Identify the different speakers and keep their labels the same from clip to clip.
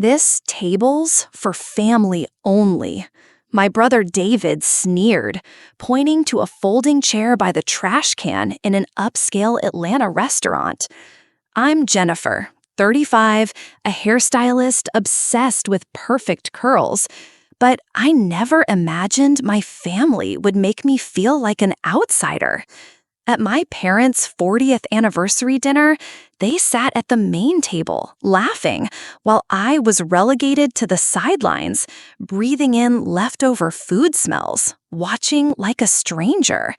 Speaker 1: This table's for family only. My brother David sneered, pointing to a folding chair by the trash can in an upscale Atlanta restaurant. I'm Jennifer, 35, a hairstylist obsessed with perfect curls. But I never imagined my family would make me feel like an outsider. At my parents' 40th anniversary dinner, they sat at the main table, laughing, while I was relegated to the sidelines, breathing in leftover food smells, watching like a stranger.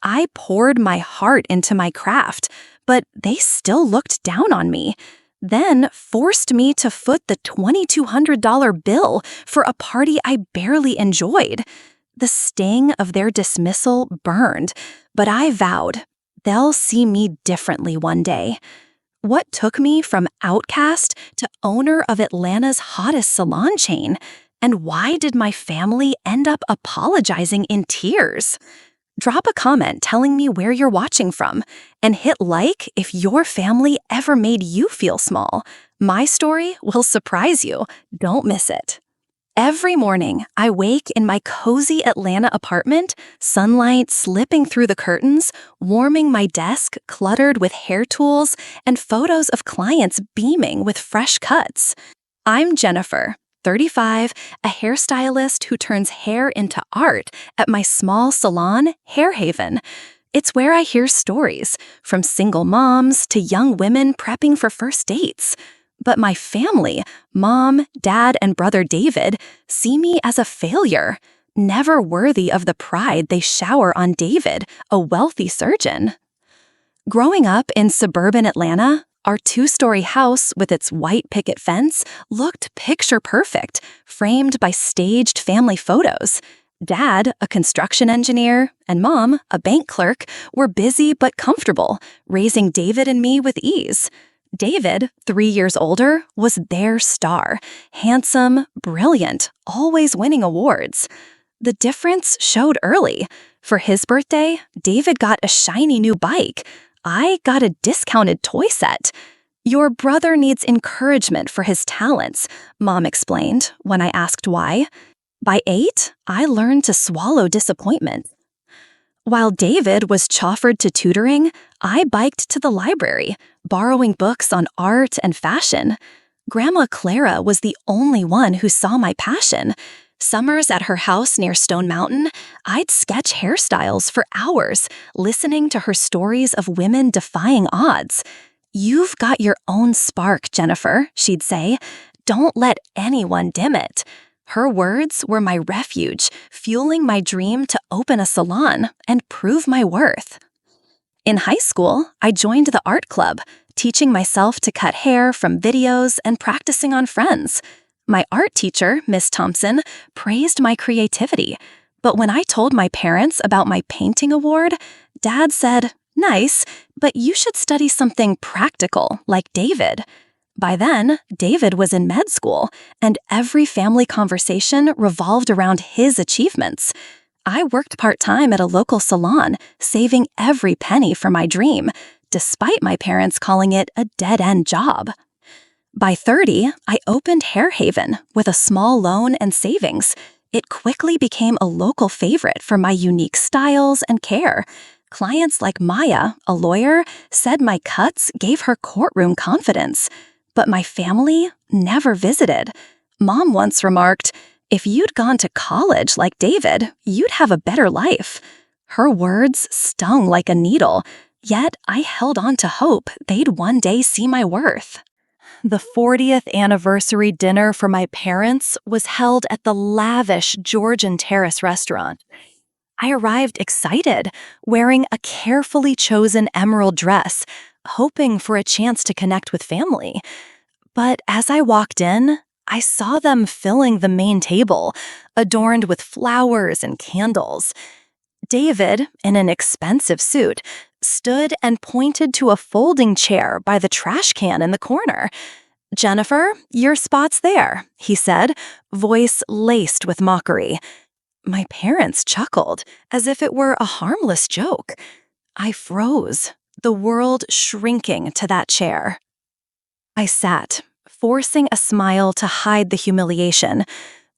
Speaker 1: I poured my heart into my craft, but they still looked down on me, then forced me to foot the $2,200 bill for a party I barely enjoyed. The sting of their dismissal burned, but I vowed they'll see me differently one day. What took me from outcast to owner of Atlanta's hottest salon chain? And why did my family end up apologizing in tears? Drop a comment telling me where you're watching from, and hit like if your family ever made you feel small. My story will surprise you. Don't miss it. Every morning, I wake in my cozy Atlanta apartment, sunlight slipping through the curtains, warming my desk cluttered with hair tools and photos of clients beaming with fresh cuts. I'm Jennifer, 35, a hairstylist who turns hair into art at my small salon, Hair Haven. It's where I hear stories, from single moms to young women prepping for first dates. But my family, mom, dad, and brother David, see me as a failure, never worthy of the pride they shower on David, a wealthy surgeon. Growing up in suburban Atlanta, our two-story house with its white picket fence looked picture-perfect, framed by staged family photos. Dad, a construction engineer, and Mom, a bank clerk, were busy but comfortable, raising David and me with ease. David, 3 years older, was their star, handsome, brilliant, always winning awards. The difference showed early. For his birthday, David got a shiny new bike. I got a discounted toy set. Your brother needs encouragement for his talents, Mom explained when I asked why. By 8, I learned to swallow disappointment. While David was chauffeured to tutoring, I biked to the library, borrowing books on art and fashion. Grandma Clara was the only one who saw my passion. Summers at her house near Stone Mountain, I'd sketch hairstyles for hours, listening to her stories of women defying odds. "You've got your own spark, Jennifer," she'd say. "Don't let anyone dim it." Her words were my refuge, fueling my dream to open a salon and prove my worth. In high school, I joined the art club, teaching myself to cut hair from videos and practicing on friends. My art teacher, Miss Thompson, praised my creativity. But when I told my parents about my painting award, Dad said, "Nice, but you should study something practical like David." By then, David was in med school, and every family conversation revolved around his achievements. I worked part-time at a local salon, saving every penny for my dream, despite my parents calling it a dead-end job. By 30, I opened Hair Haven with a small loan and savings. It quickly became a local favorite for my unique styles and care. Clients like Maya, a lawyer, said my cuts gave her courtroom confidence. But my family never visited. Mom once remarked, "If you'd gone to college like David, you'd have a better life." Her words stung like a needle, yet I held on to hope they'd one day see my worth. The 40th anniversary dinner for my parents was held at the lavish Georgian Terrace restaurant. I arrived excited, wearing a carefully chosen emerald dress, hoping for a chance to connect with family. But as I walked in, I saw them filling the main table, adorned with flowers and candles. David, in an expensive suit, stood and pointed to a folding chair by the trash can in the corner. "Jennifer, your spot's there," he said, voice laced with mockery. My parents chuckled, as if it were a harmless joke. I froze, the world shrinking to that chair. I sat, forcing a smile to hide the humiliation.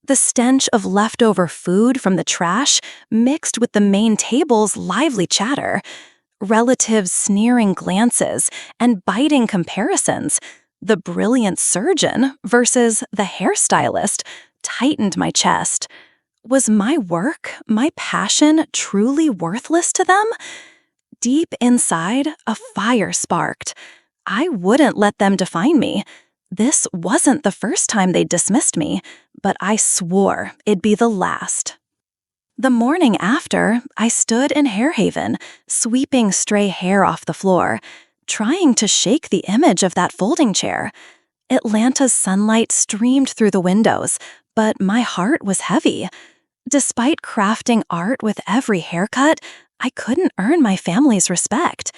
Speaker 1: The stench of leftover food from the trash mixed with the main table's lively chatter. Relatives' sneering glances and biting comparisons. The brilliant surgeon versus the hairstylist tightened my chest. Was my work, my passion, truly worthless to them? Deep inside, a fire sparked. I wouldn't let them define me. This wasn't the first time they'd dismissed me, but I swore it'd be the last. The morning after, I stood in Hair Haven, sweeping stray hair off the floor, trying to shake the image of that folding chair. Atlanta's sunlight streamed through the windows, but my heart was heavy. Despite crafting art with every haircut, I couldn't earn my family's respect.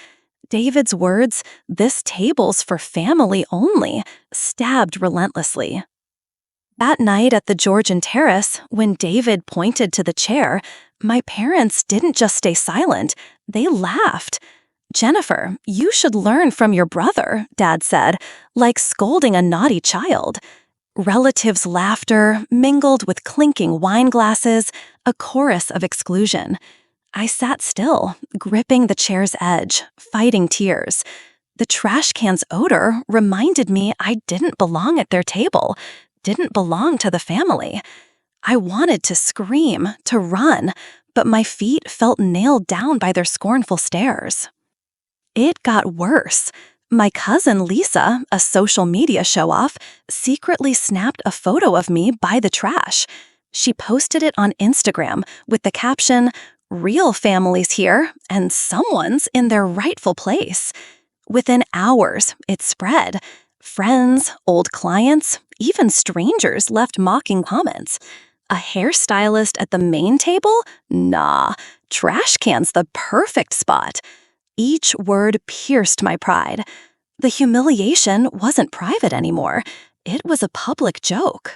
Speaker 1: David's words, "This table's for family only," stabbed relentlessly. That night at the Georgian Terrace, when David pointed to the chair, my parents didn't just stay silent, they laughed. "Jennifer, you should learn from your brother," Dad said, like scolding a naughty child. Relatives' laughter mingled with clinking wine glasses, a chorus of exclusion. I sat still, gripping the chair's edge, fighting tears. The trash can's odor reminded me I didn't belong at their table, didn't belong to the family. I wanted to scream, to run, but my feet felt nailed down by their scornful stares. It got worse. My cousin Lisa, a social media show-off, secretly snapped a photo of me by the trash. She posted it on Instagram with the caption, "Real families here, and someone's in their rightful place." Within hours, it spread. Friends, old clients, even strangers left mocking comments. A hairstylist at the main table? Nah, trash can's the perfect spot. Each word pierced my pride. The humiliation wasn't private anymore. It was a public joke.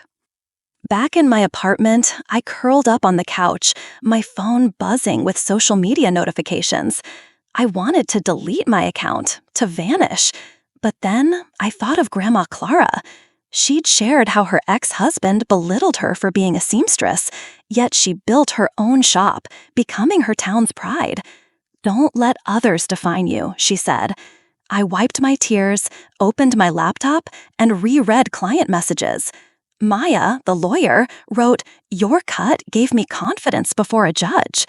Speaker 1: Back in my apartment, I curled up on the couch, my phone buzzing with social media notifications. I wanted to delete my account, to vanish. But then I thought of Grandma Clara. She'd shared how her ex-husband belittled her for being a seamstress, yet she built her own shop, becoming her town's pride. "Don't let others define you," she said. I wiped my tears, opened my laptop, and reread client messages. Maya, the lawyer, wrote, "Your cut gave me confidence before a judge."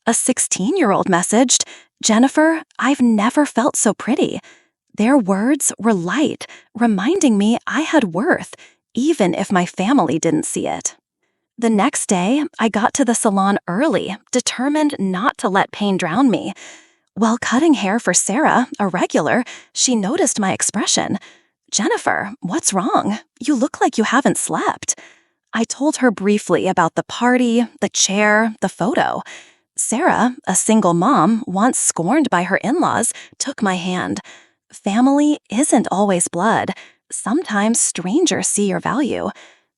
Speaker 1: A 16-year-old messaged, "Jennifer, I've never felt so pretty." Their words were light, reminding me I had worth, even if my family didn't see it. The next day, I got to the salon early, determined not to let pain drown me. While cutting hair for Sarah, a regular, she noticed my expression. "Jennifer, what's wrong? You look like you haven't slept." I told her briefly about the party, the chair, the photo. Sarah, a single mom, once scorned by her in-laws, took my hand. Family isn't always blood. Sometimes strangers see your value.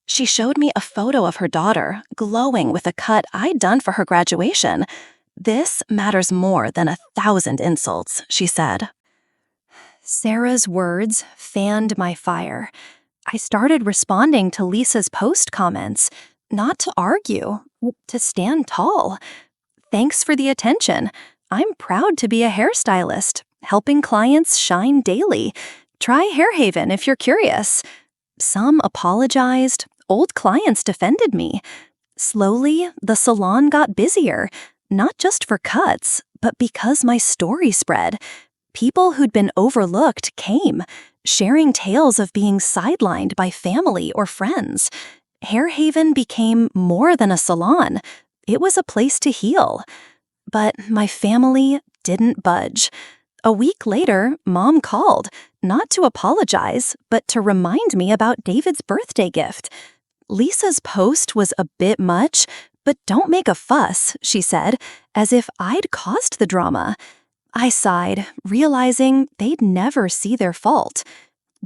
Speaker 1: She showed me a photo of her daughter, glowing with a cut I'd done for her graduation. "This matters more than 1,000 insults," she said. Sarah's words fanned my fire. I started responding to Lisa's post comments, not to argue, but to stand tall. "Thanks for the attention. I'm proud to be a hairstylist, helping clients shine daily. Try Hair Haven if you're curious." Some apologized, old clients defended me. Slowly, the salon got busier, not just for cuts, but because my story spread. People who'd been overlooked came, sharing tales of being sidelined by family or friends. Hair Haven became more than a salon. It was a place to heal. But my family didn't budge. A week later, Mom called, not to apologize, but to remind me about David's birthday gift. Lisa's post was a bit much, but don't make a fuss, she said, as if I'd caused the drama. I sighed, realizing they'd never see their fault.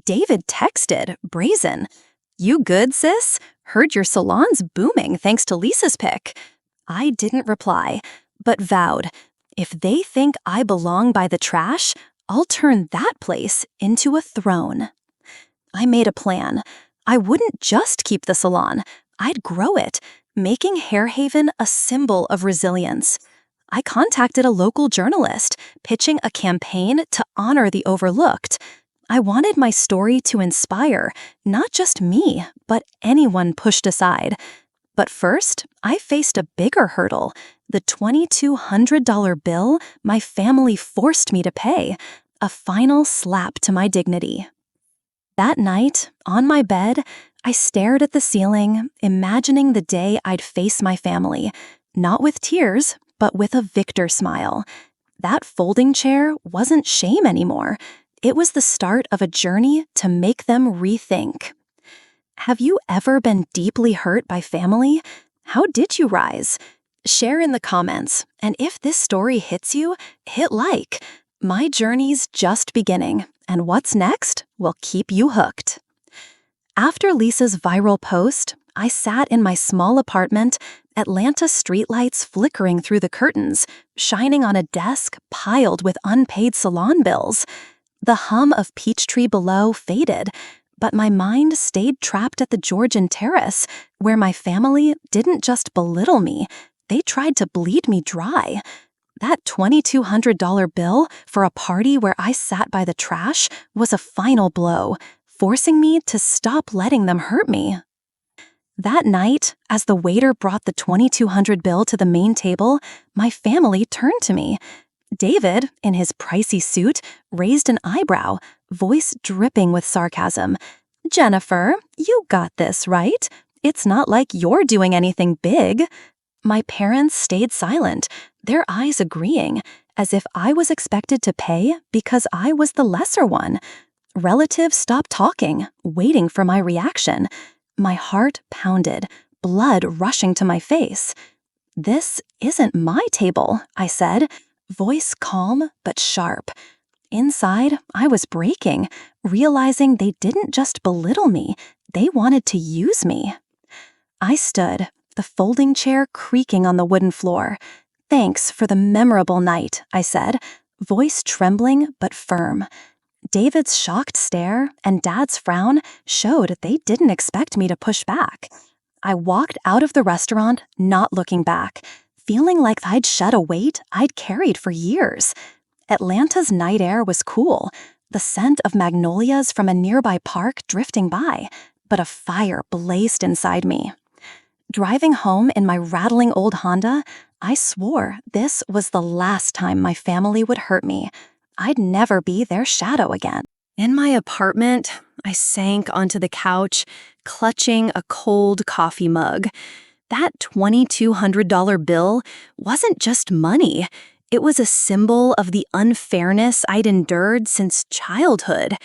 Speaker 1: David texted, brazen, "You good, sis? Heard your salon's booming thanks to Lisa's pic." I didn't reply, but vowed, if they think I belong by the trash, I'll turn that place into a throne. I made a plan. I wouldn't just keep the salon, I'd grow it, making Hair Haven a symbol of resilience. I contacted a local journalist, pitching a campaign to honor the overlooked. I wanted my story to inspire not just me, but anyone pushed aside. But first, I faced a bigger hurdle, the $2,200 bill my family forced me to pay, a final slap to my dignity. That night, on my bed, I stared at the ceiling, imagining the day I'd face my family, not with tears, but with a victor smile. That folding chair wasn't shame anymore. It was the start of a journey to make them rethink. Have you ever been deeply hurt by family? How did you rise? Share in the comments, and if this story hits you, hit like. My journey's just beginning, and what's next will keep you hooked. After Lisa's viral post, I sat in my small apartment, Atlanta streetlights flickering through the curtains, shining on a desk piled with unpaid salon bills. The hum of Peachtree below faded, but my mind stayed trapped at the Georgian terrace, where my family didn't just belittle me, they tried to bleed me dry. That $2,200 bill for a party where I sat by the trash was a final blow, forcing me to stop letting them hurt me. That night, as the waiter brought the $2,200 bill to the main table, my family turned to me. David, in his pricey suit, raised an eyebrow, voice dripping with sarcasm. "Jennifer, you got this, right? It's not like you're doing anything big." My parents stayed silent, their eyes agreeing, as if I was expected to pay because I was the lesser one. Relatives stopped talking, waiting for my reaction. My heart pounded, blood rushing to my face. "This isn't my table," I said, voice calm but sharp. Inside, I was breaking, realizing they didn't just belittle me, they wanted to use me. I stood, the folding chair creaking on the wooden floor. "Thanks for the memorable night," I said, voice trembling but firm. David's shocked stare and Dad's frown showed they didn't expect me to push back. I walked out of the restaurant, not looking back, feeling like I'd shed a weight I'd carried for years. Atlanta's night air was cool, the scent of magnolias from a nearby park drifting by, but a fire blazed inside me. Driving home in my rattling old Honda, I swore this was the last time my family would hurt me. I'd never be their shadow again. In my apartment, I sank onto the couch, clutching a cold coffee mug. That $2,200 bill wasn't just money. It was a symbol of the unfairness I'd endured since childhood.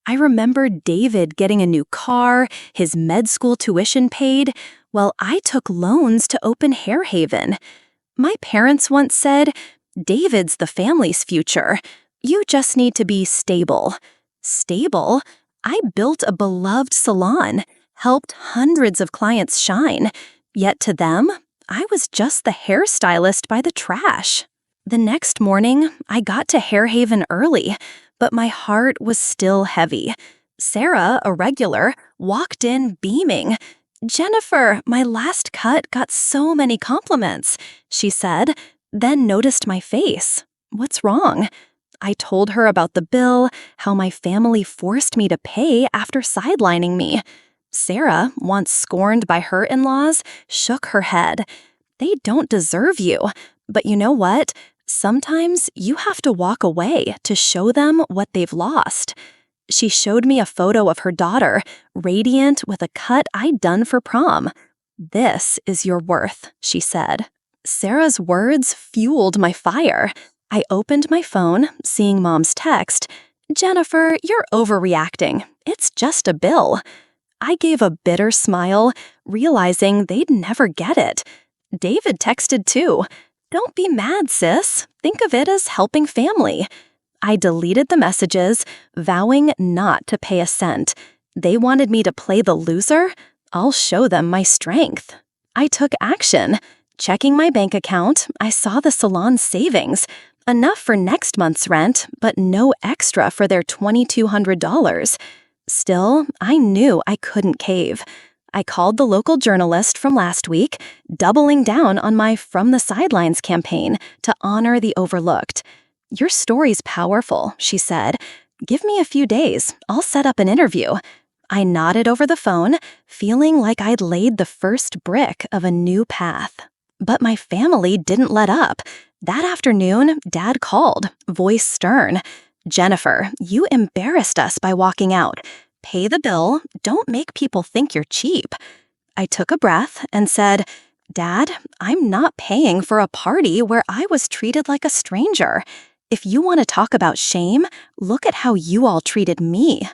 Speaker 1: I remembered David getting a new car, his med school tuition paid, while I took loans to open Hair Haven. My parents once said, "David's the family's future. You just need to be stable." Stable? I built a beloved salon, helped hundreds of clients shine. Yet to them, I was just the hairstylist by the trash. The next morning, I got to Hair Haven early, but my heart was still heavy. Sarah, a regular, walked in beaming. "Jennifer, my last cut got so many compliments," she said, then noticed my face. "What's wrong?" I told her about the bill, how my family forced me to pay after sidelining me. Sarah, once scorned by her in-laws, shook her head. "They don't deserve you. But you know what? Sometimes you have to walk away to show them what they've lost." She showed me a photo of her daughter, radiant with a cut I'd done for prom. "This is your worth," she said. Sarah's words fueled my fire. I opened my phone, seeing Mom's text. "Jennifer, you're overreacting. It's just a bill." I gave a bitter smile, realizing they'd never get it. David texted too. "Don't be mad, sis. Think of it as helping family." I deleted the messages, vowing not to pay a cent. They wanted me to play the loser? I'll show them my strength. I took action. Checking my bank account, I saw the salon's savings. Enough for next month's rent, but no extra for their $2,200. Still, I knew I couldn't cave. I called the local journalist from last week, doubling down on my From the Sidelines campaign to honor the overlooked. "Your story's powerful," she said. "Give me a few days. I'll set up an interview." I nodded over the phone, feeling like I'd laid the first brick of a new path. But my family didn't let up. That afternoon, Dad called, voice stern. "Jennifer, you embarrassed us by walking out. Pay the bill. Don't make people think you're cheap." I took a breath and said, "Dad, I'm not paying for a party where I was treated like a stranger. If you want to talk about shame, look at how you all treated me."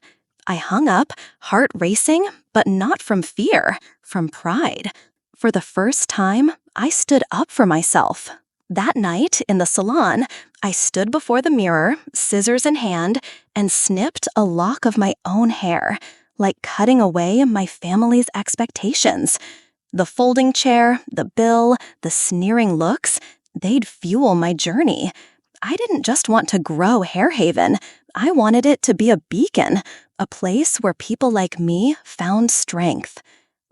Speaker 1: I hung up, heart racing, but not from fear, from pride. For the first time, I stood up for myself. That night, in the salon, I stood before the mirror, scissors in hand, and snipped a lock of my own hair, like cutting away my family's expectations. The folding chair, the bill, the sneering looks, they'd fuel my journey. I didn't just want to grow Hair Haven. I wanted it to be a beacon, a place where people like me found strength.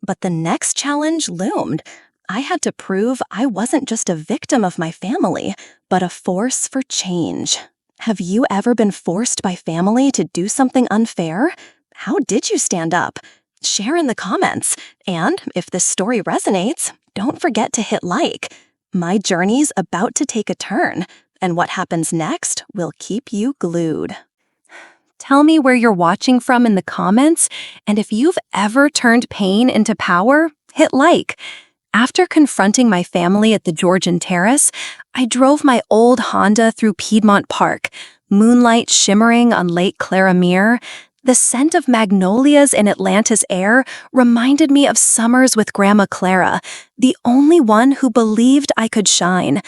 Speaker 1: But the next challenge loomed. I had to prove I wasn't just a victim of my family, but a force for change. Have you ever been forced by family to do something unfair? How did you stand up? Share in the comments. And if this story resonates, don't forget to hit like. My journey's about to take a turn, and what happens next will keep you glued. Tell me where you're watching from in the comments, and if you've ever turned pain into power, hit like. After confronting my family at the Georgian Terrace, I drove my old Honda through Piedmont Park, moonlight shimmering on Lake Claramere. The scent of magnolias in Atlanta's air reminded me of summers with Grandma Clara, the only one who believed I could shine.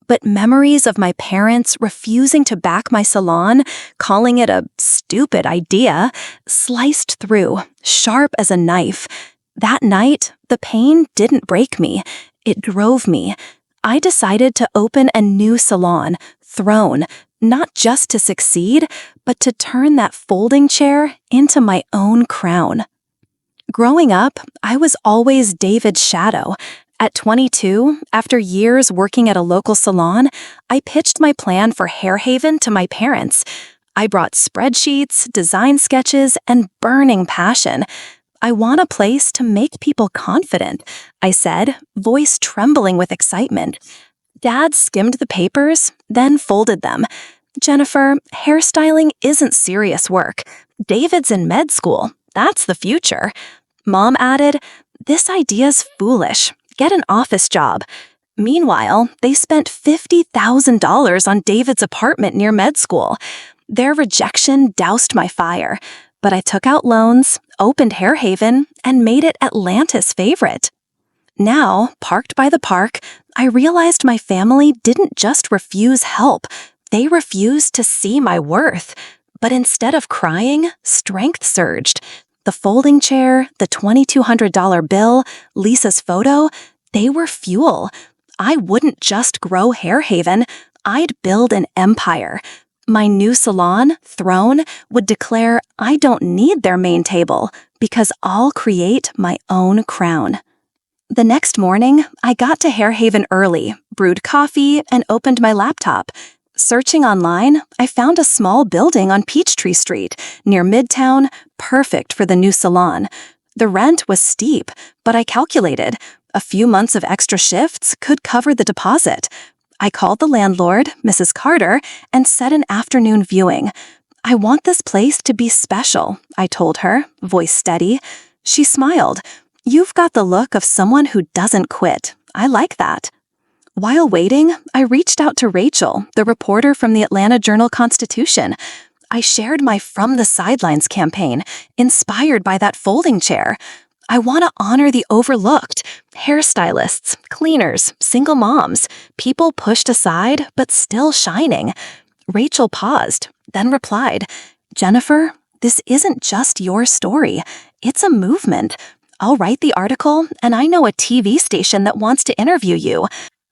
Speaker 1: But memories of my parents refusing to back my salon, calling it a stupid idea, sliced through, sharp as a knife. That night, the pain didn't break me. It drove me. I decided to open a new salon, Throne, not just to succeed, but to turn that folding chair into my own crown. Growing up, I was always David's shadow. At 22, after years working at a local salon, I pitched my plan for Hair Haven to my parents. I brought spreadsheets, design sketches, and burning passion. "I want a place to make people confident," I said, voice trembling with excitement. Dad skimmed the papers, then folded them. "Jennifer, hairstyling isn't serious work. David's in med school. That's the future." Mom added, "This idea's foolish. Get an office job." Meanwhile, they spent $50,000 on David's apartment near med school. Their rejection doused my fire, but I took out loans, opened Hair Haven, and made it Atlanta's favorite. Now, parked by the park, I realized my family didn't just refuse help. They refused to see my worth. But instead of crying, strength surged. The folding chair, the $2,200 bill, Lisa's photo, they were fuel. I wouldn't just grow Hair Haven, I'd build an empire. My new salon, Throne, would declare I don't need their main table because I'll create my own crown. The next morning, I got to Hair Haven early, brewed coffee, and opened my laptop. Searching online, I found a small building on Peachtree Street, near Midtown, perfect for the new salon. The rent was steep, but I calculated. A few months of extra shifts could cover the deposit. I called the landlord, Mrs. Carter, and set an afternoon viewing. "I want this place to be special," I told her, voice steady. She smiled. "You've got the look of someone who doesn't quit. I like that." While waiting, I reached out to Rachel, the reporter from the Atlanta Journal-Constitution. I shared my From the Sidelines campaign, inspired by that folding chair. I want to honor the overlooked, hairstylists, cleaners, single moms, people pushed aside but still shining. Rachel paused, then replied, "Jennifer, this isn't just your story. It's a movement. I'll write the article, and I know a TV station that wants to interview you."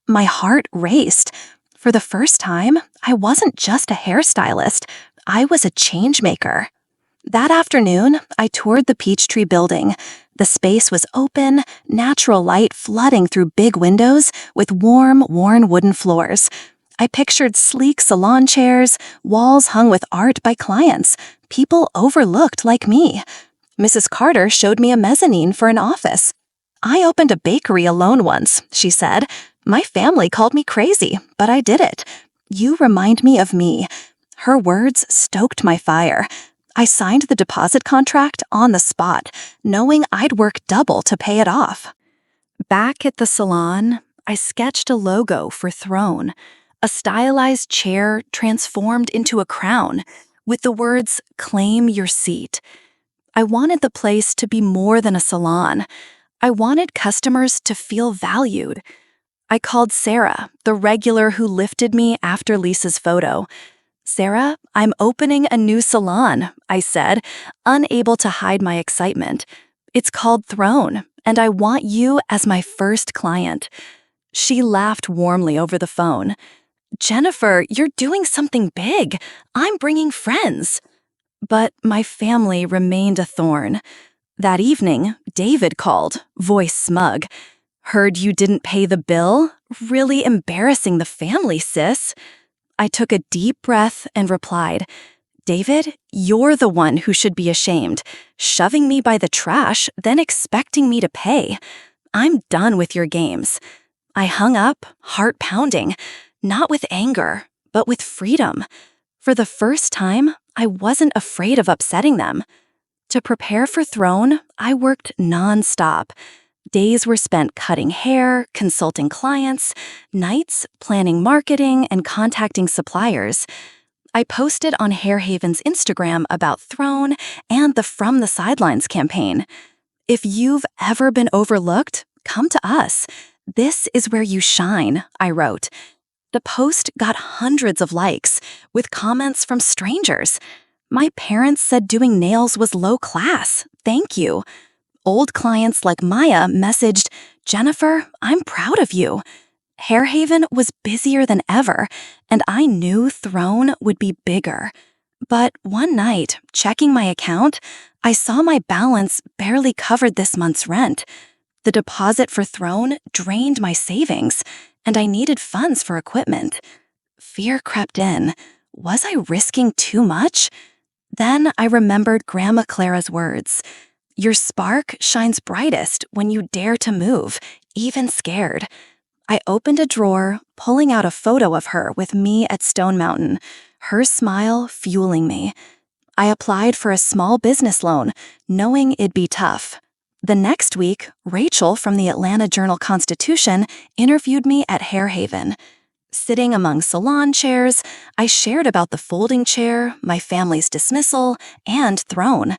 Speaker 1: My heart raced. For the first time, I wasn't just a hairstylist. I was a change maker. That afternoon, I toured the Peachtree building. The space was open, natural light flooding through big windows with warm, worn wooden floors. I pictured sleek salon chairs, walls hung with art by clients, people overlooked like me. Mrs. Carter showed me a mezzanine for an office. I opened a bakery alone once, she said. My family called me crazy, but I did it. You remind me of me. Her words stoked my fire. I signed the deposit contract on the spot, knowing I'd work double to pay it off. Back at the salon, I sketched a logo for Throne, a stylized chair transformed into a crown, with the words, "Claim your seat." I wanted the place to be more than a salon. I wanted customers to feel valued. I called Sarah, the regular who lifted me after Lisa's photo. "Sarah, I'm opening a new salon," I said, unable to hide my excitement. "It's called Throne, and I want you as my first client." She laughed warmly over the phone. "Jennifer, you're doing something big. I'm bringing friends." But my family remained a thorn. That evening, David called, voice smug. "Heard you didn't pay the bill? Really embarrassing the family, sis." I took a deep breath and replied, "David, you're the one who should be ashamed, shoving me by the trash, then expecting me to pay. I'm done with your games." I hung up, heart pounding, not with anger, but with freedom. For the first time, I wasn't afraid of upsetting them. To prepare for Throne, I worked nonstop. Days were spent cutting hair, consulting clients, nights planning marketing and contacting suppliers. I posted on Hairhaven's Instagram about Throne and the From the Sidelines campaign. "If you've ever been overlooked, come to us. This is where you shine," I wrote. The post got hundreds of likes, with comments from strangers. My parents said doing nails was low class. Thank you. Old clients like Maya messaged, "Jennifer, I'm proud of you." Hairhaven was busier than ever, and I knew Throne would be bigger. But one night, checking my account, I saw my balance barely covered this month's rent. The deposit for Throne drained my savings, and I needed funds for equipment. Fear crept in. Was I risking too much? Then I remembered Grandma Clara's words. "Your spark shines brightest when you dare to move, even scared." I opened a drawer, pulling out a photo of her with me at Stone Mountain, her smile fueling me. I applied for a small business loan, knowing it'd be tough. The next week, Rachel from the Atlanta Journal-Constitution interviewed me at Hairhaven. Sitting among salon chairs, I shared about the folding chair, my family's dismissal, and Throne.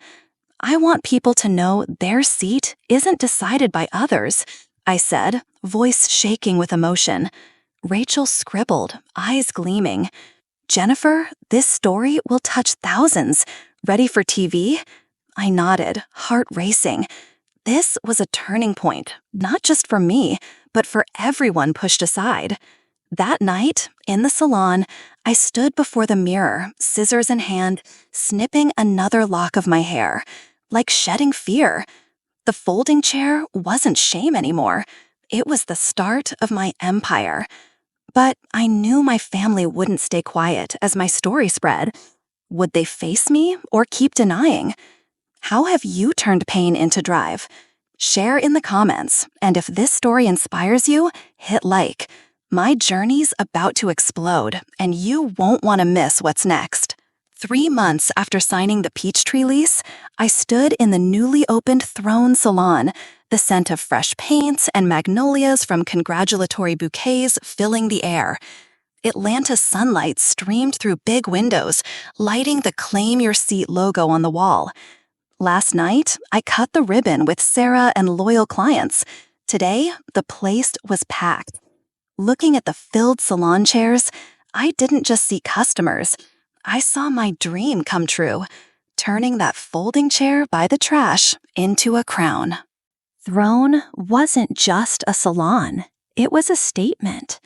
Speaker 1: "I want people to know their seat isn't decided by others," I said, voice shaking with emotion. Rachel scribbled, eyes gleaming. "Jennifer, this story will touch thousands. Ready for TV?" I nodded, heart racing. This was a turning point, not just for me, but for everyone pushed aside. That night, in the salon, I stood before the mirror, scissors in hand, snipping another lock of my hair, like shedding fear. The folding chair wasn't shame anymore. It was the start of my empire. But I knew my family wouldn't stay quiet as my story spread. Would they face me or keep denying? How have you turned pain into drive? Share in the comments, and if this story inspires you, hit like. My journey's about to explode, and you won't want to miss what's next. 3 months after signing the Peachtree lease, I stood in the newly opened Throne salon, the scent of fresh paints and magnolias from congratulatory bouquets filling the air. Atlanta's sunlight streamed through big windows, lighting the Claim Your Seat logo on the wall. Last night, I cut the ribbon with Sarah and loyal clients. Today, the place was packed. Looking at the filled salon chairs, I didn't just see customers. I saw my dream come true, turning that folding chair by the trash into a crown. Throne wasn't just a salon. It was a statement.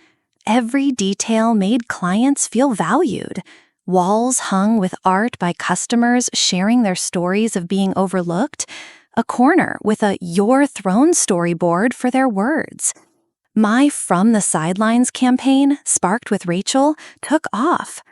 Speaker 1: Every detail made clients feel valued. walls hung with art by customers sharing their stories of being overlooked, a corner with a Your Throne storyboard for their words. My From the Sidelines campaign, sparked with Rachel, took off.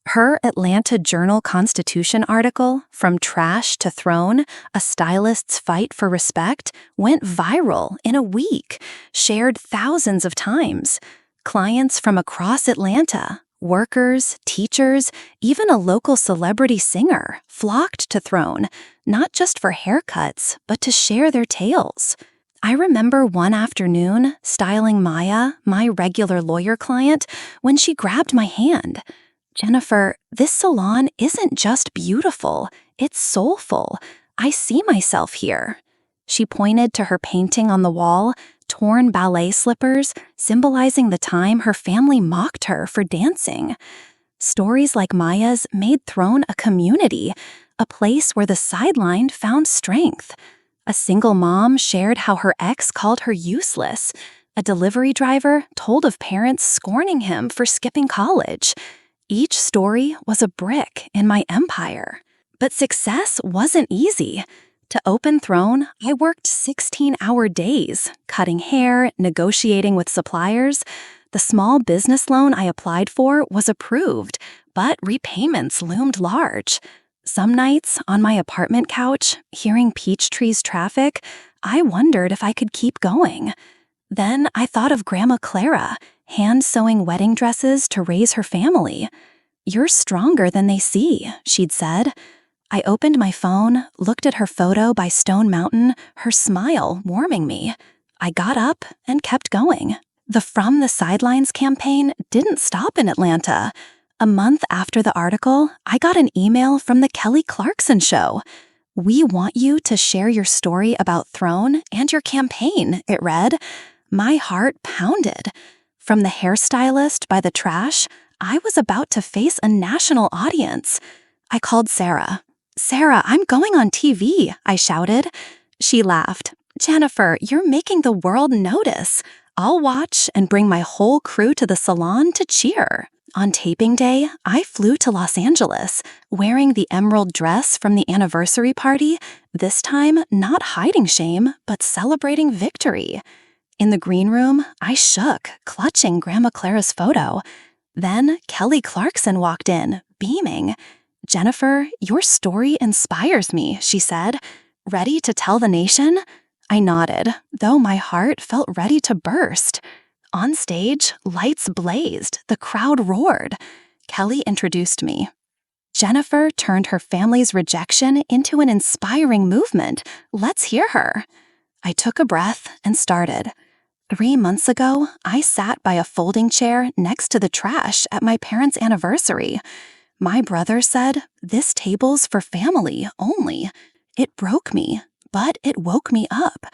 Speaker 1: Her Atlanta Journal-Constitution article, From Trash to Throne, A Stylist's Fight for Respect, went viral in a week, shared thousands of times. Clients from across Atlanta, workers, teachers, even a local celebrity singer, flocked to Throne, not just for haircuts, but to share their tales. I remember one afternoon styling Maya, my regular lawyer client, when she grabbed my hand. "Jennifer, this salon isn't just beautiful, it's soulful. I see myself here." She pointed to her painting on the wall, torn ballet slippers, symbolizing the time her family mocked her for dancing. Stories like Maya's made Throne a community, a place where the sidelined found strength. A single mom shared how her ex called her useless. A delivery driver told of parents scorning him for skipping college. Each story was a brick in my empire. But success wasn't easy. To open Throne, I worked 16-hour days, cutting hair, negotiating with suppliers. The small business loan I applied for was approved, but repayments loomed large. Some nights, on my apartment couch, hearing Peachtree's traffic, I wondered if I could keep going. Then I thought of Grandma Clara, hand-sewing wedding dresses to raise her family. "You're stronger than they see," she'd said. I opened my phone, looked at her photo by Stone Mountain, her smile warming me. I got up and kept going. The From the Sidelines campaign didn't stop in Atlanta. A month after the article, I got an email from the Kelly Clarkson Show. "We want you to share your story about Throne and your campaign," it read. My heart pounded. From the hairstylist by the trash, I was about to face a national audience. I called Sarah. "Sarah, I'm going on TV," I shouted. She laughed. "Jennifer, you're making the world notice. I'll watch and bring my whole crew to the salon to cheer." On taping day, I flew to Los Angeles, wearing the emerald dress from the anniversary party, this time not hiding shame, but celebrating victory. In the green room, I shook, clutching Grandma Clara's photo. Then Kelly Clarkson walked in, beaming. "Jennifer, your story inspires me," she said. "Ready to tell the nation?" I nodded, though my heart felt ready to burst. On stage, lights blazed, the crowd roared. Kelly introduced me. "Jennifer turned her family's rejection into an inspiring movement. Let's hear her." I took a breath and started. 3 months ago, I sat by a folding chair next to the trash at my parents' anniversary. My brother said, "This table's for family only." It broke me, but it woke me up.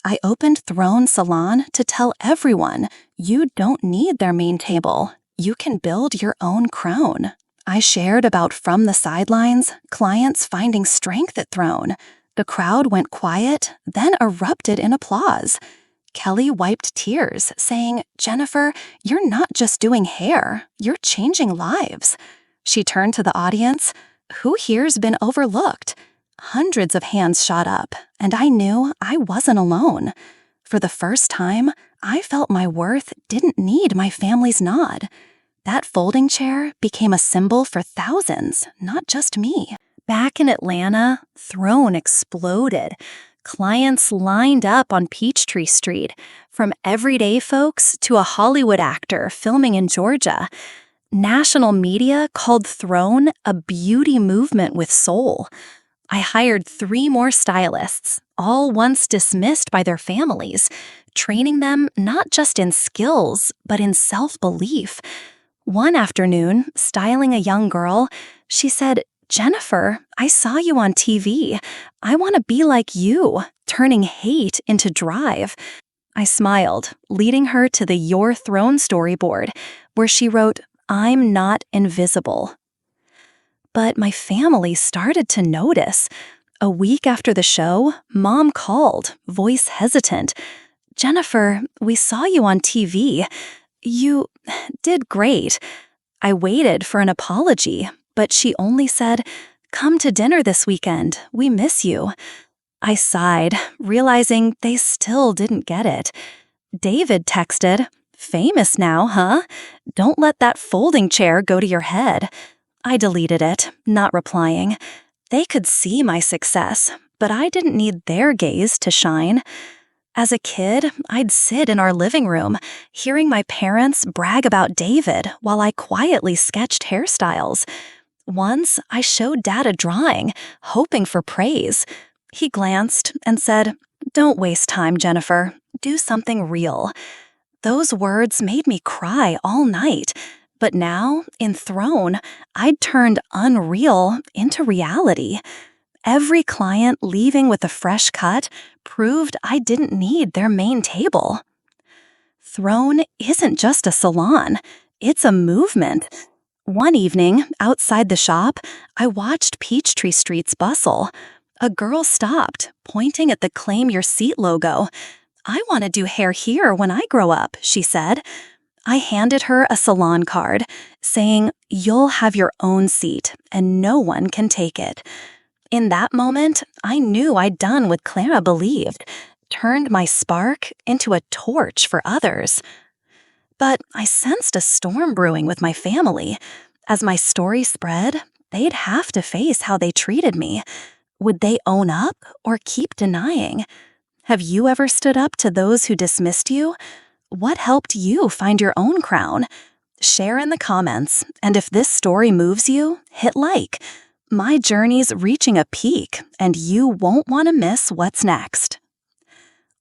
Speaker 1: I opened Throne Salon to tell everyone, you don't need their main table. You can build your own crown. I shared about From the Sidelines, clients finding strength at Throne. The crowd went quiet, then erupted in applause. Kelly wiped tears, saying, "Jennifer, you're not just doing hair, you're changing lives." She turned to the audience. "Who here's been overlooked?" Hundreds of hands shot up, and I knew I wasn't alone. For the first time, I felt my worth didn't need my family's nod. That folding chair became a symbol for thousands, not just me. Back in Atlanta, Throne exploded. Clients lined up on Peachtree Street, from everyday folks to a Hollywood actor filming in Georgia. National media called Throne a beauty movement with soul. I hired 3 more stylists, all once dismissed by their families, training them not just in skills, but in self-belief. One afternoon, styling a young girl, she said, "Jennifer, I saw you on TV. I want to be like you," turning hate into drive. I smiled, leading her to the Your Throne storyboard, where she wrote, "I'm not invisible." But my family started to notice. A week after the show, Mom called, voice hesitant. "Jennifer, we saw you on TV. You did great." I waited for an apology, but she only said, "Come to dinner this weekend. We miss you." I sighed, realizing they still didn't get it. David texted, "Famous now, huh? Don't let that folding chair go to your head." I deleted it, not replying. They could see my success, but I didn't need their gaze to shine. As a kid, I'd sit in our living room, hearing my parents brag about David while I quietly sketched hairstyles. Once, I showed Dad a drawing, hoping for praise. He glanced and said, "Don't waste time, Jennifer. Do something real." Those words made me cry all night, but now, enthroned, I'd turned unreal into reality. Every client leaving with a fresh cut proved I didn't need their main table. Throne isn't just a salon, it's a movement. One evening, outside the shop, I watched Peachtree Street's bustle. A girl stopped, pointing at the Claim Your Seat logo. "I want to do hair here when I grow up," she said. I handed her a salon card, saying, "You'll have your own seat, and no one can take it." In that moment, I knew I'd done what Clara believed, turned my spark into a torch for others. But I sensed a storm brewing with my family. As my story spread, they'd have to face how they treated me. Would they own up or keep denying? Have you ever stood up to those who dismissed you? What helped you find your own crown? Share in the comments, and if this story moves you, hit like. My journey's reaching a peak, and you won't want to miss what's next.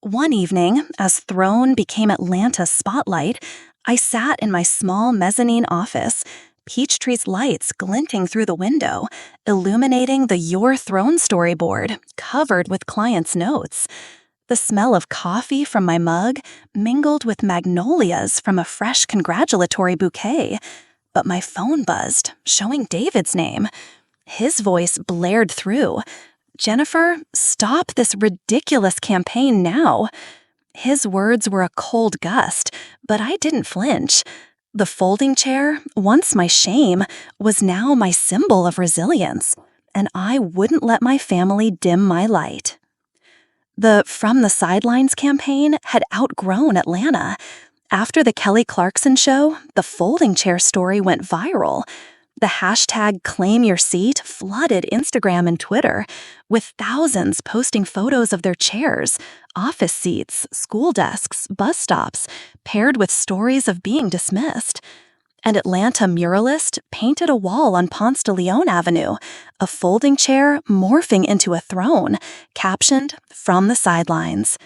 Speaker 1: One evening, as Throne became Atlanta's spotlight, I sat in my small mezzanine office, Peachtree's lights glinting through the window, illuminating the Your Throne storyboard, covered with clients' notes. The smell of coffee from my mug mingled with magnolias from a fresh congratulatory bouquet. But my phone buzzed, showing David's name. His voice blared through. "Jennifer, stop this ridiculous campaign now." His words were a cold gust, but I didn't flinch. The folding chair, once my shame, was now my symbol of resilience, and I wouldn't let my family dim my light. The From the Sidelines campaign had outgrown Atlanta. After the Kelly Clarkson show, the folding chair story went viral. The hashtag Claim Your Seat flooded Instagram and Twitter, with thousands posting photos of their chairs, office seats, school desks, bus stops, paired with stories of being dismissed. An Atlanta muralist painted a wall on Ponce de Leon Avenue, a folding chair morphing into a throne, captioned "From the Sidelines."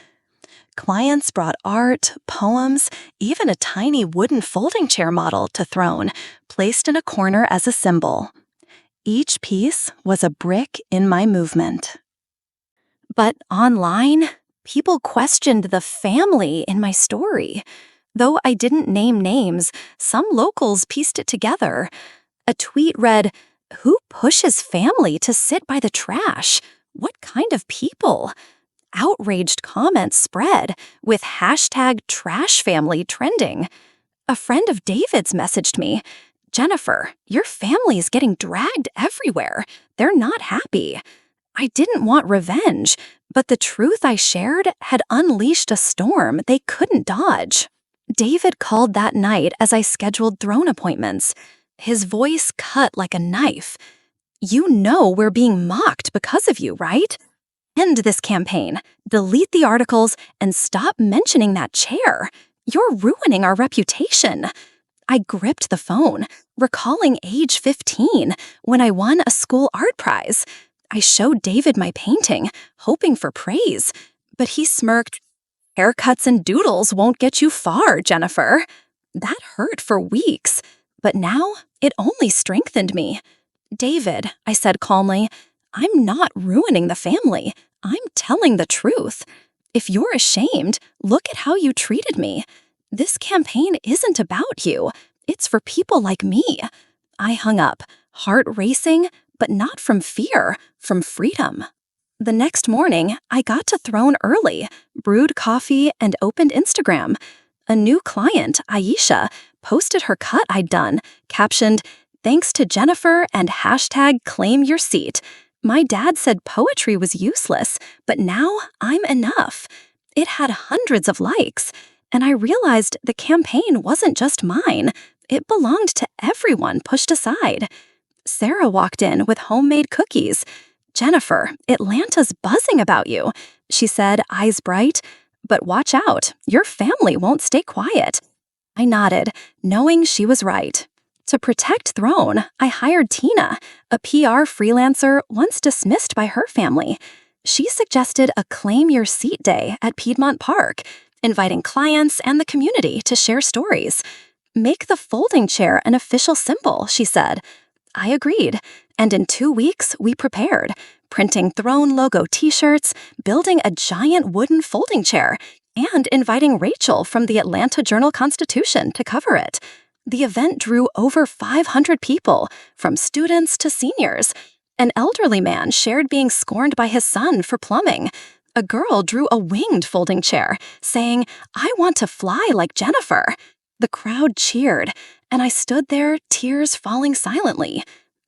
Speaker 1: Clients brought art, poems, even a tiny wooden folding chair model to Throne, placed in a corner as a symbol. Each piece was a brick in my movement. But online, people questioned the family in my story. Though I didn't name names, some locals pieced it together. A tweet read, "Who pushes family to sit by the trash? What kind of people?" Outraged comments spread, with hashtag #trashfamily trending. A friend of David's messaged me, "Jennifer, your family is getting dragged everywhere. They're not happy." I didn't want revenge, but the truth I shared had unleashed a storm they couldn't dodge. David called that night as I scheduled Throne appointments. His voice cut like a knife. "You know we're being mocked because of you, right? End this campaign, delete the articles, and stop mentioning that chair. You're ruining our reputation." I gripped the phone, recalling age 15, when I won a school art prize. I showed David my painting, hoping for praise, but he smirked, "Haircuts and doodles won't get you far, Jennifer." That hurt for weeks, but now it only strengthened me. "David," I said calmly, "I'm not ruining the family. I'm telling the truth. If you're ashamed, look at how you treated me. This campaign isn't about you. It's for people like me." I hung up, heart racing, but not from fear, from freedom. The next morning, I got to Throne early, brewed coffee, and opened Instagram. A new client, Aisha, posted her cut I'd done, captioned, Thanks to Jennifer and #ClaimYourSeat. My dad said poetry was useless, but now I'm enough. It had hundreds of likes, and I realized the campaign wasn't just mine. It belonged to everyone pushed aside. Sarah walked in with homemade cookies. "Jennifer, Atlanta's buzzing about you," she said, eyes bright. "But watch out, your family won't stay quiet." I nodded, knowing she was right. To protect Throne, I hired Tina, a PR freelancer once dismissed by her family. She suggested a Claim Your Seat Day at Piedmont Park, inviting clients and the community to share stories. "Make the folding chair an official symbol," she said. I agreed, and in 2 weeks we prepared, printing Throne logo t-shirts, building a giant wooden folding chair, and inviting Rachel from the Atlanta Journal-Constitution to cover it. The event drew over 500 people, from students to seniors. An elderly man shared being scorned by his son for plumbing. A girl drew a winged folding chair, saying, "I want to fly like Jennifer." The crowd cheered, and I stood there, tears falling silently.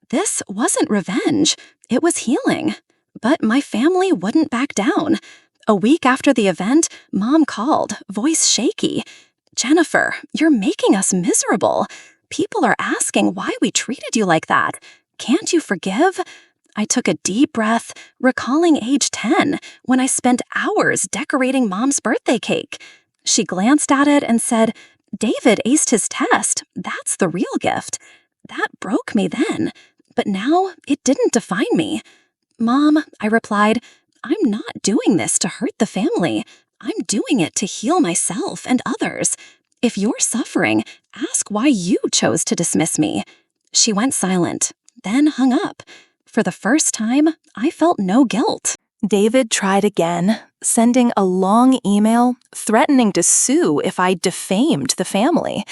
Speaker 1: This wasn't revenge, it was healing. But my family wouldn't back down. A week after the event, Mom called, voice shaky. "Jennifer, you're making us miserable. People are asking why we treated you like that. Can't you forgive?" I took a deep breath, recalling age 10, when I spent hours decorating Mom's birthday cake. She glanced at it and said, "David aced his test. That's the real gift." That broke me then, but now it didn't define me. "Mom," I replied, "I'm not doing this to hurt the family. I'm doing it to heal myself and others. If you're suffering, ask why you chose to dismiss me." She went silent, then hung up. For the first time, I felt no guilt. David tried again, sending a long email threatening to sue if I defamed the family.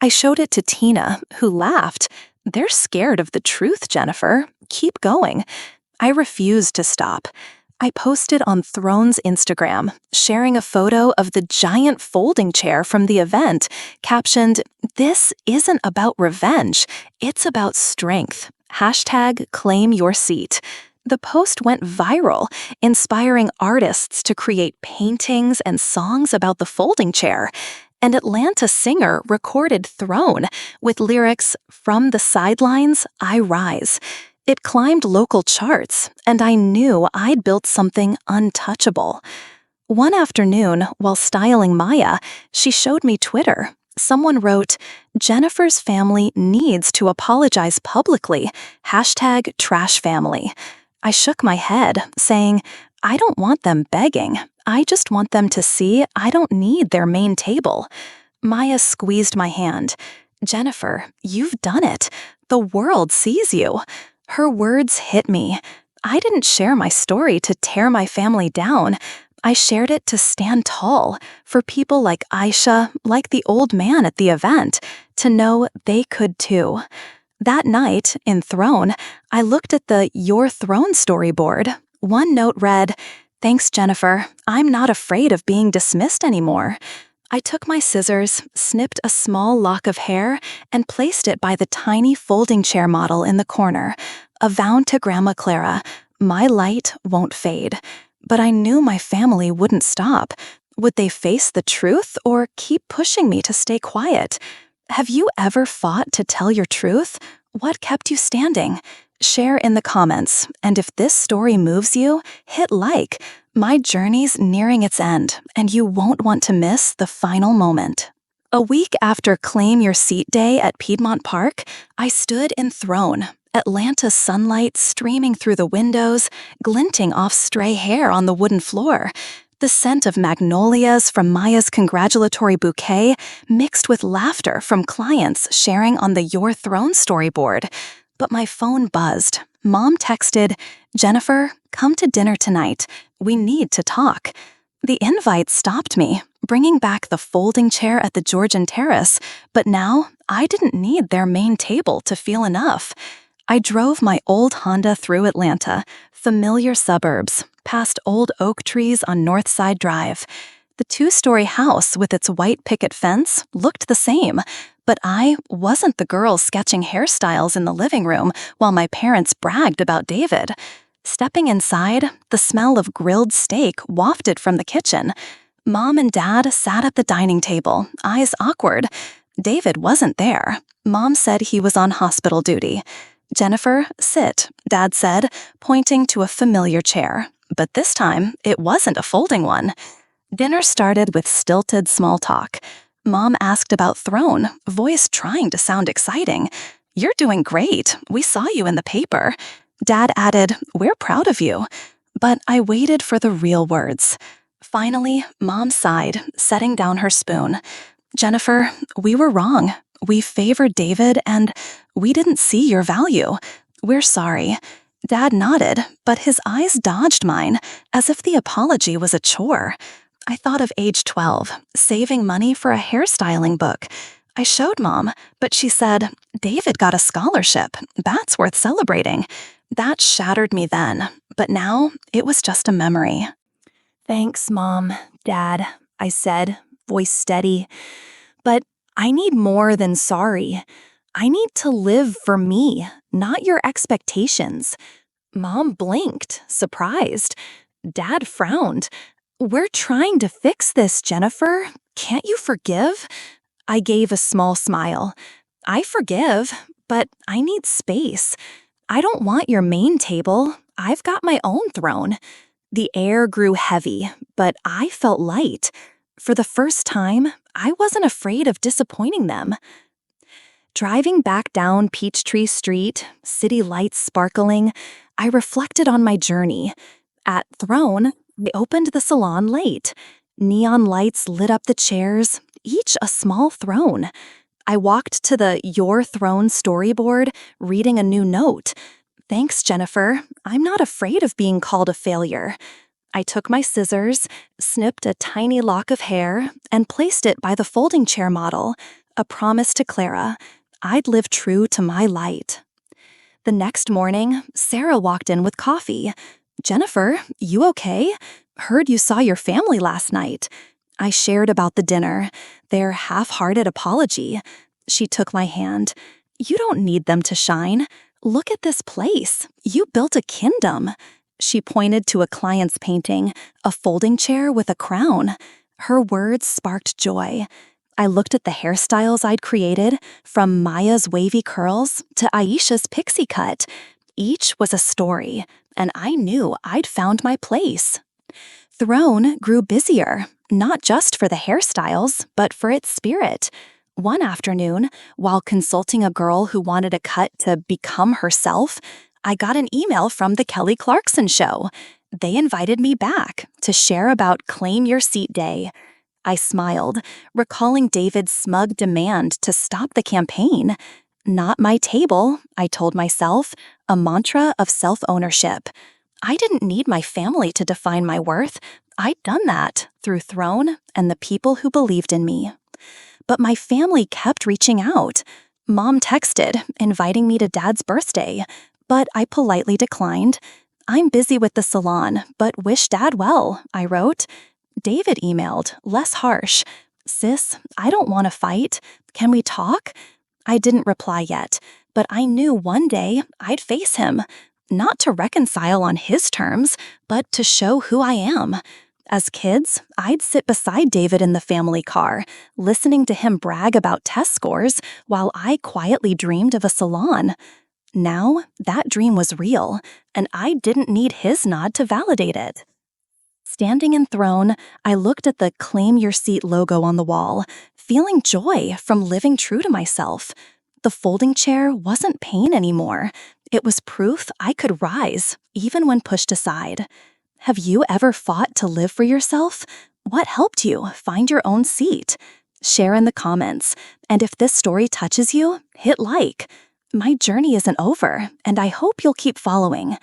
Speaker 1: I showed it to Tina, who laughed. "They're scared of the truth, Jennifer. Keep going." I refused to stop. I posted on Throne's Instagram, sharing a photo of the giant folding chair from the event, captioned, "This isn't about revenge, it's about strength. #ClaimYourSeat." The post went viral, inspiring artists to create paintings and songs about the folding chair. An Atlanta singer recorded Throne with lyrics, "From the sidelines, I rise." It climbed local charts, and I knew I'd built something untouchable. One afternoon, while styling Maya, she showed me Twitter. Someone wrote, "Jennifer's family needs to apologize publicly. #TrashFamily." I shook my head, saying, "I don't want them begging. I just want them to see I don't need their main table." Maya squeezed my hand. "Jennifer, you've done it. The world sees you." Her words hit me. I didn't share my story to tear my family down. I shared it to stand tall, for people like Aisha, like the old man at the event, to know they could too. That night, in Throne, I looked at the Your Throne storyboard. One note read, "Thanks, Jennifer. I'm not afraid of being dismissed anymore." I took my scissors, snipped a small lock of hair, and placed it by the tiny folding chair model in the corner. A vow to Grandma Clara, my light won't fade. But I knew my family wouldn't stop. Would they face the truth or keep pushing me to stay quiet? Have you ever fought to tell your truth? What kept you standing? Share in the comments, and if this story moves you, hit like. My journey's nearing its end, and you won't want to miss the final moment. A week after Claim Your Seat Day at Piedmont Park, I stood in Throne, Atlanta's sunlight streaming through the windows, glinting off stray hair on the wooden floor. The scent of magnolias from Maya's congratulatory bouquet mixed with laughter from clients sharing on the Your Throne storyboard. But my phone buzzed. Mom texted, "Jennifer, come to dinner tonight. We need to talk." The invite stopped me, bringing back the folding chair at the Georgian Terrace, but now I didn't need their main table to feel enough. I drove my old Honda through Atlanta, familiar suburbs, past old oak trees on Northside Drive. The 2-story house with its white picket fence looked the same, But I wasn't the girl sketching hairstyles in the living room while my parents bragged about David. Stepping inside, the smell of grilled steak wafted from the kitchen. Mom and Dad sat at the dining table, eyes awkward. David wasn't there. Mom said he was on hospital duty. "Jennifer, sit," Dad said, pointing to a familiar chair. But this time, it wasn't a folding one. Dinner started with stilted small talk. Mom asked about Throne, voice trying to sound exciting. "You're doing great. We saw you in the paper." Dad added, "We're proud of you." But I waited for the real words. Finally, Mom sighed, setting down her spoon. "Jennifer, we were wrong. We favored David and we didn't see your value. We're sorry." Dad nodded, but his eyes dodged mine, as if the apology was a chore. I thought of age 12, saving money for a hairstyling book. I showed Mom, but she said, "David got a scholarship. That's worth celebrating." That shattered me then, but now it was just a memory. "Thanks, Mom, Dad," I said, voice steady. "But I need more than sorry. I need to live for me, not your expectations." Mom blinked, surprised. Dad frowned. "We're trying to fix this, Jennifer. Can't you forgive?" I gave a small smile. "I forgive, but I need space. I don't want your main table. I've got my own throne." The air grew heavy, but I felt light. For the first time, I wasn't afraid of disappointing them. Driving back down Peachtree Street, city lights sparkling, I reflected on my journey. At Throne, I opened the salon late. Neon lights lit up the chairs, each a small throne. I walked to the Your Throne storyboard, reading a new note. "Thanks, Jennifer. I'm not afraid of being called a failure." I took my scissors, snipped a tiny lock of hair, and placed it by the folding chair model, a promise to Clara. I'd live true to my light. The next morning, Sarah walked in with coffee. "Jennifer, you okay? Heard you saw your family last night." I shared about the dinner, their half-hearted apology. She took my hand. "You don't need them to shine. Look at this place. You built a kingdom." She pointed to a client's painting, a folding chair with a crown. Her words sparked joy. I looked at the hairstyles I'd created, from Maya's wavy curls to Aisha's pixie cut. Each was a story, and I knew I'd found my place. Throne grew busier, not just for the hairstyles, but for its spirit. One afternoon, while consulting a girl who wanted a cut to become herself, I got an email from the Kelly Clarkson Show. They invited me back to share about Claim Your Seat Day. I smiled, recalling David's smug demand to stop the campaign. "Not my table," I told myself, a mantra of self-ownership. I didn't need my family to define my worth. I'd done that through Throne and the people who believed in me. But my family kept reaching out. Mom texted, inviting me to Dad's birthday, but I politely declined. "I'm busy with the salon, but wish Dad well," I wrote. David emailed, less harsh. "Sis, I don't want to fight. Can we talk?" I didn't reply yet, but I knew one day I'd face him. Not to reconcile on his terms, but to show who I am. As kids, I'd sit beside David in the family car, listening to him brag about test scores while I quietly dreamed of a salon. Now, that dream was real, and I didn't need his nod to validate it. Standing in Throne, I looked at the Claim Your Seat logo on the wall, feeling joy from living true to myself. The folding chair wasn't pain anymore. It was proof I could rise, even when pushed aside. Have you ever fought to live for yourself? What helped you find your own seat? Share in the comments, and if this story touches you, hit like. My journey isn't over, and I hope you'll keep following.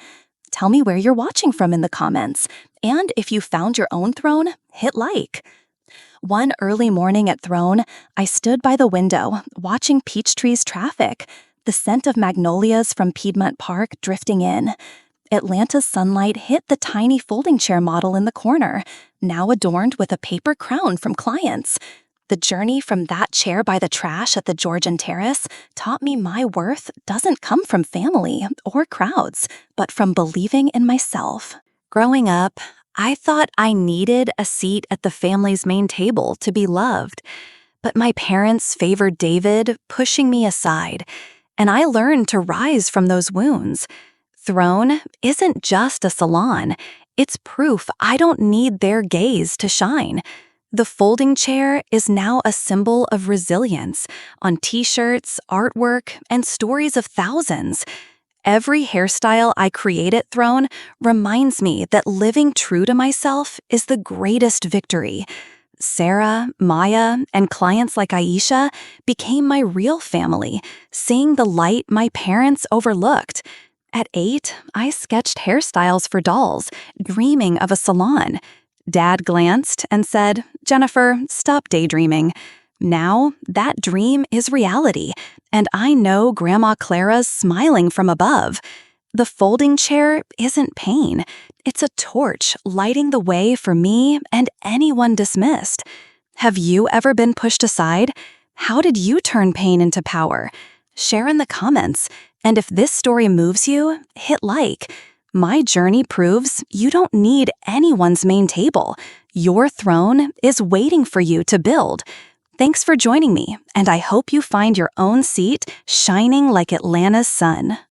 Speaker 1: Tell me where you're watching from in the comments, and if you found your own throne, hit like. One early morning at Throne, I stood by the window, watching Peachtree's traffic, the scent of magnolias from Piedmont Park drifting in. Atlanta's sunlight hit the tiny folding chair model in the corner, now adorned with a paper crown from clients. The journey from that chair by the trash at the Georgian Terrace taught me my worth doesn't come from family or crowds, but from believing in myself. Growing up, I thought I needed a seat at the family's main table to be loved. But my parents favored David, pushing me aside, and I learned to rise from those wounds. Throne isn't just a salon. It's proof I don't need their gaze to shine. The folding chair is now a symbol of resilience on t-shirts, artwork, and stories of thousands. Every hairstyle I create at Throne reminds me that living true to myself is the greatest victory. Sarah, Maya, and clients like Aisha became my real family, seeing the light my parents overlooked. At 8, I sketched hairstyles for dolls, dreaming of a salon. Dad glanced and said, "Jennifer, stop daydreaming." Now, that dream is reality, and I know Grandma Clara's smiling from above. The folding chair isn't pain. It's a torch lighting the way for me and anyone dismissed. Have you ever been pushed aside? How did you turn pain into power? Share in the comments, and if this story moves you, hit like. My journey proves you don't need anyone's main table. Your throne is waiting for you to build. Thanks for joining me, and I hope you find your own seat shining like Atlanta's sun.